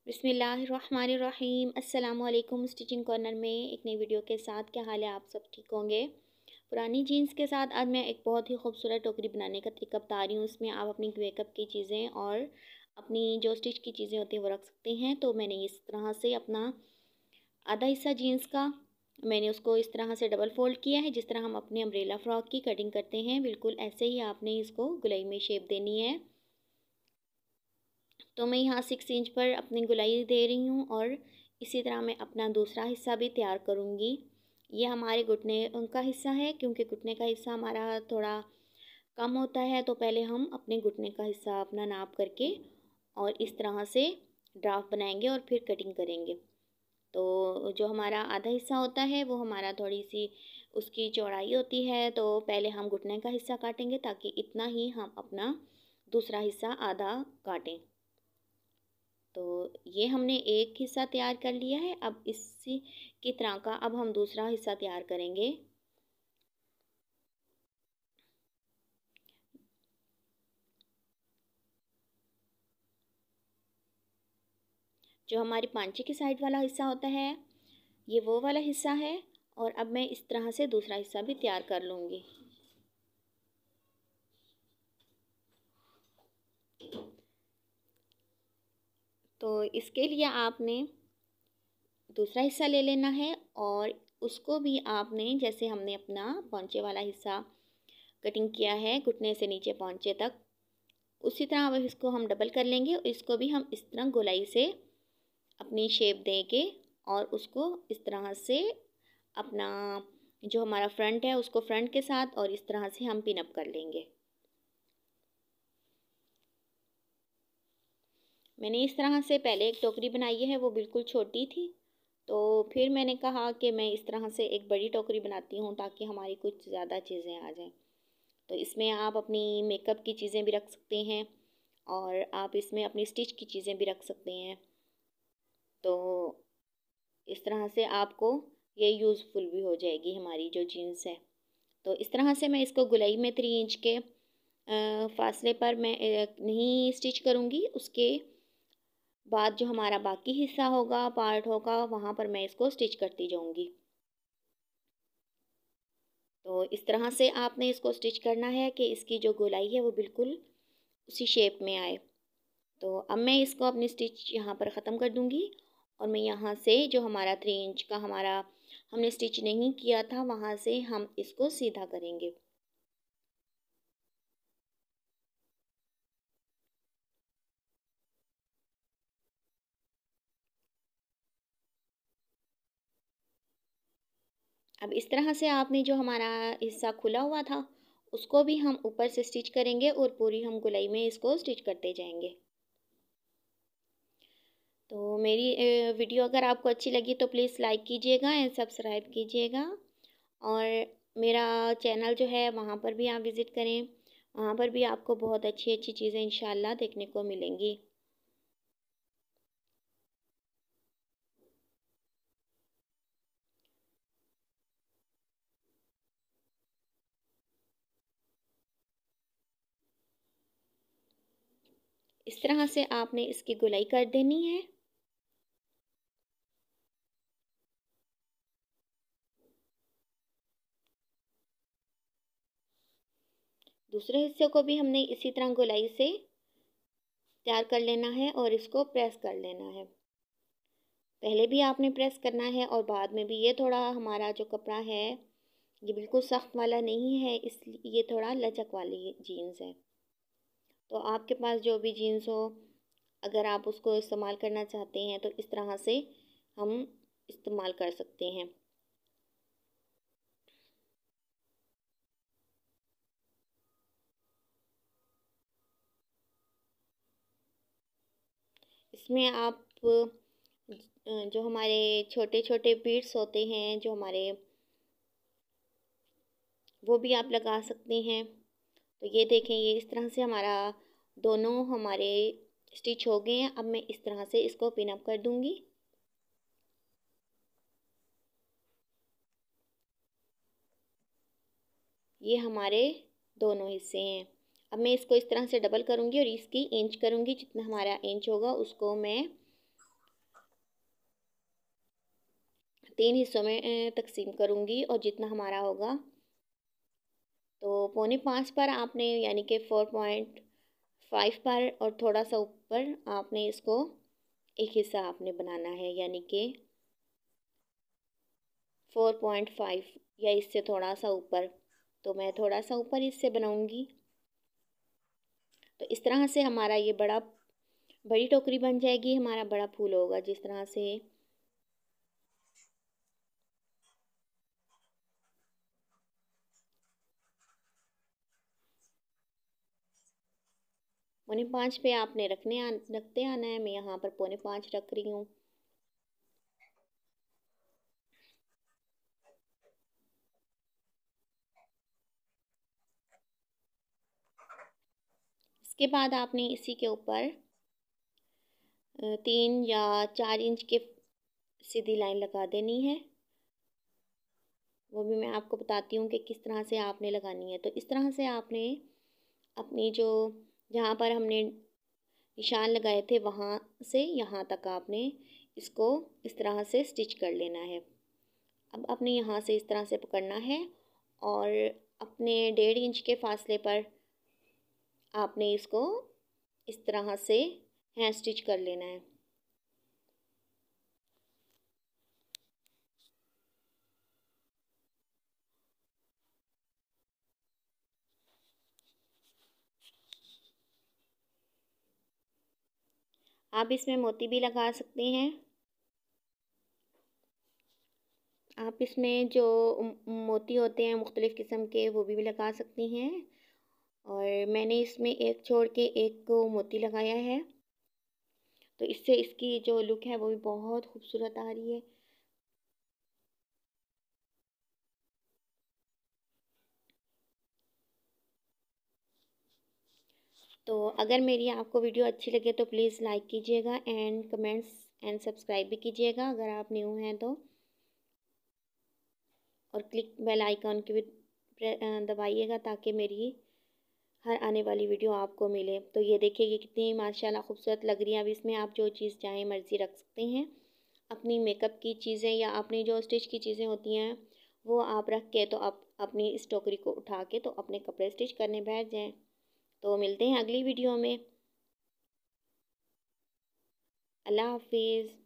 बिस्मिल्लाहिर्रहमानिर्रहीम। अस्सलामुअलैकुम। Stitching corner में एक नई वीडियो के साथ, क्या हाल है? आप सब ठीक होंगे। पुरानी जीन्स के साथ आज मैं एक बहुत ही खूबसूरत टोकरी बनाने का तरीका बता रही हूँ। उसमें आप अपनी मेकअप की चीज़ें और अपनी जो स्टिच की चीज़ें होती हैं वो रख सकते हैं। तो मैंने इस तरह से अपना आधा हिस्सा जीन्स का मैंने उसको इस तरह से डबल फोल्ड किया है, जिस तरह हम अपने अम्ब्रेला फ्रॉक की कटिंग करते हैं, बिल्कुल ऐसे ही आपने इसको गुलाई में शेप देनी है। तो मैं यहाँ 6 इंच पर अपनी गुलाई दे रही हूँ और इसी तरह मैं अपना दूसरा हिस्सा भी तैयार करूँगी। ये हमारे घुटने का हिस्सा है, क्योंकि घुटने का हिस्सा हमारा थोड़ा कम होता है। तो पहले हम अपने घुटने का हिस्सा अपना नाप करके और इस तरह से ड्राफ्ट बनाएंगे और फिर कटिंग करेंगे। तो जो हमारा आधा हिस्सा होता है वो हमारा थोड़ी सी उसकी चौड़ाई होती है। तो पहले हम घुटने का हिस्सा काटेंगे ताकि इतना ही हम अपना दूसरा हिस्सा आधा काटें। तो ये हमने एक हिस्सा तैयार कर लिया है। अब इसी की तरह का अब हम दूसरा हिस्सा तैयार करेंगे। जो हमारी पांचे की साइड वाला हिस्सा होता है ये वो वाला हिस्सा है। और अब मैं इस तरह से दूसरा हिस्सा भी तैयार कर लूँगी। तो इसके लिए आपने दूसरा हिस्सा ले लेना है और उसको भी आपने, जैसे हमने अपना पौंचे वाला हिस्सा कटिंग किया है घुटने से नीचे पौंचे तक, उसी तरह अब इसको हम डबल कर लेंगे और इसको भी हम इस तरह गोलाई से अपनी शेप देके और उसको इस तरह से अपना जो हमारा फ्रंट है उसको फ्रंट के साथ और इस तरह से हम पिन अप कर लेंगे। मैंने इस तरह से पहले एक टोकरी बनाई है, वो बिल्कुल छोटी थी। तो फिर मैंने कहा कि मैं इस तरह से एक बड़ी टोकरी बनाती हूँ ताकि हमारी कुछ ज़्यादा चीज़ें आ जाएं। तो इसमें आप अपनी मेकअप की चीज़ें भी रख सकते हैं और आप इसमें अपनी स्टिच की चीज़ें भी रख सकते हैं। तो इस तरह से आपको ये यूज़फुल भी हो जाएगी हमारी जो जीन्स है। तो इस तरह से मैं इसको गुलाई में 3 इंच के फासले पर मैं नहीं स्टिच करूँगी। उसके बाद जो हमारा बाकी हिस्सा होगा, पार्ट होगा, वहाँ पर मैं इसको स्टिच करती जाऊँगी। तो इस तरह से आपने इसको स्टिच करना है कि इसकी जो गोलाई है वो बिल्कुल उसी शेप में आए। तो अब मैं इसको अपनी स्टिच यहाँ पर ख़त्म कर दूँगी और मैं यहाँ से जो हमारा 3 इंच का हमारा हमने स्टिच नहीं किया था वहाँ से हम इसको सीधा करेंगे। अब इस तरह से आपने जो हमारा हिस्सा खुला हुआ था उसको भी हम ऊपर से स्टिच करेंगे और पूरी हम गोलाई में इसको स्टिच करते जाएंगे। तो मेरी वीडियो अगर आपको अच्छी लगी तो प्लीज़ लाइक कीजिएगा एंड सब्सक्राइब कीजिएगा। और मेरा चैनल जो है वहाँ पर भी आप विज़िट करें, वहाँ पर भी आपको बहुत अच्छी अच्छी चीज़ें इंशाल्लाह देखने को मिलेंगी। इस तरह से आपने इसकी गोलाई कर देनी है। दूसरे हिस्से को भी हमने इसी तरह गोलाई से तैयार कर लेना है और इसको प्रेस कर लेना है। पहले भी आपने प्रेस करना है और बाद में भी। ये थोड़ा हमारा जो कपड़ा है ये बिल्कुल सख्त वाला नहीं है, इसलिए ये थोड़ा लचक वाली जीन्स है। तो आपके पास जो भी जीन्स हो, अगर आप उसको इस्तेमाल करना चाहते हैं तो इस तरह से हम इस्तेमाल कर सकते हैं। इसमें आप जो हमारे छोटे छोटे बीड्स होते हैं जो हमारे, वो भी आप लगा सकते हैं। तो ये देखें, ये इस तरह से हमारा दोनों हमारे स्टिच हो गए हैं। अब मैं इस तरह से इसको पिन अप कर दूंगी। ये हमारे दोनों हिस्से हैं। अब मैं इसको इस तरह से डबल करूंगी और इसकी इंच करूंगी। जितना हमारा इंच होगा उसको मैं 3 हिस्सों में तकसीम करूँगी और जितना हमारा होगा तो 4.25 पर आपने यानी कि 4.5 पर और थोड़ा सा ऊपर आपने इसको एक हिस्सा आपने बनाना है, यानी कि 4.5 या इससे थोड़ा सा ऊपर। तो मैं थोड़ा सा ऊपर इससे बनाऊंगी। तो इस तरह से हमारा ये बड़ी टोकरी बन जाएगी, हमारा बड़ा फूल होगा जिस तरह से। 4.5 पे आपने रखते आना है। मैं यहाँ पर 4.5 रख रही हूँ। इसके बाद आपने इसी के ऊपर 3 या 4 इंच के सीधी लाइन लगा देनी है। वो भी मैं आपको बताती हूँ कि किस तरह से आपने लगानी है। तो इस तरह से आपने अपनी जो जहाँ पर हमने निशान लगाए थे वहाँ से यहाँ तक आपने इसको इस तरह से स्टिच कर लेना है। अब अपने यहाँ से इस तरह से पकड़ना है और अपने 1.5 इंच के फासले पर आपने इसको इस तरह से हैंड स्टिच कर लेना है। आप इसमें मोती भी लगा सकते हैं। आप इसमें जो मोती होते हैं मुख्तलिफ़ किस्म के वो भी लगा सकती हैं। और मैंने इसमें एक छोड़ के एक को मोती लगाया है, तो इससे इसकी जो लुक है वो भी बहुत खूबसूरत आ रही है। तो अगर मेरी आपको वीडियो अच्छी लगे तो प्लीज़ लाइक कीजिएगा एंड कमेंट्स एंड सब्सक्राइब भी कीजिएगा अगर आप न्यू हैं तो। और क्लिक बेल आइकॉन की भी दबाइएगा ताकि मेरी हर आने वाली वीडियो आपको मिले। तो ये देखिए कि कितनी माशाल्लाह खूबसूरत लग रही है। अब इसमें आप जो चीज़ चाहें मर्ज़ी रख सकते हैं। अपनी मेकअप की चीज़ें या अपनी जो स्टिच की चीज़ें होती हैं वो आप रख के तो आप अपनी इस टोकरी को उठा के तो अपने कपड़े स्टिच करने बैठ जाएं। तो मिलते हैं अगली वीडियो में। अल्लाह हाफिज़।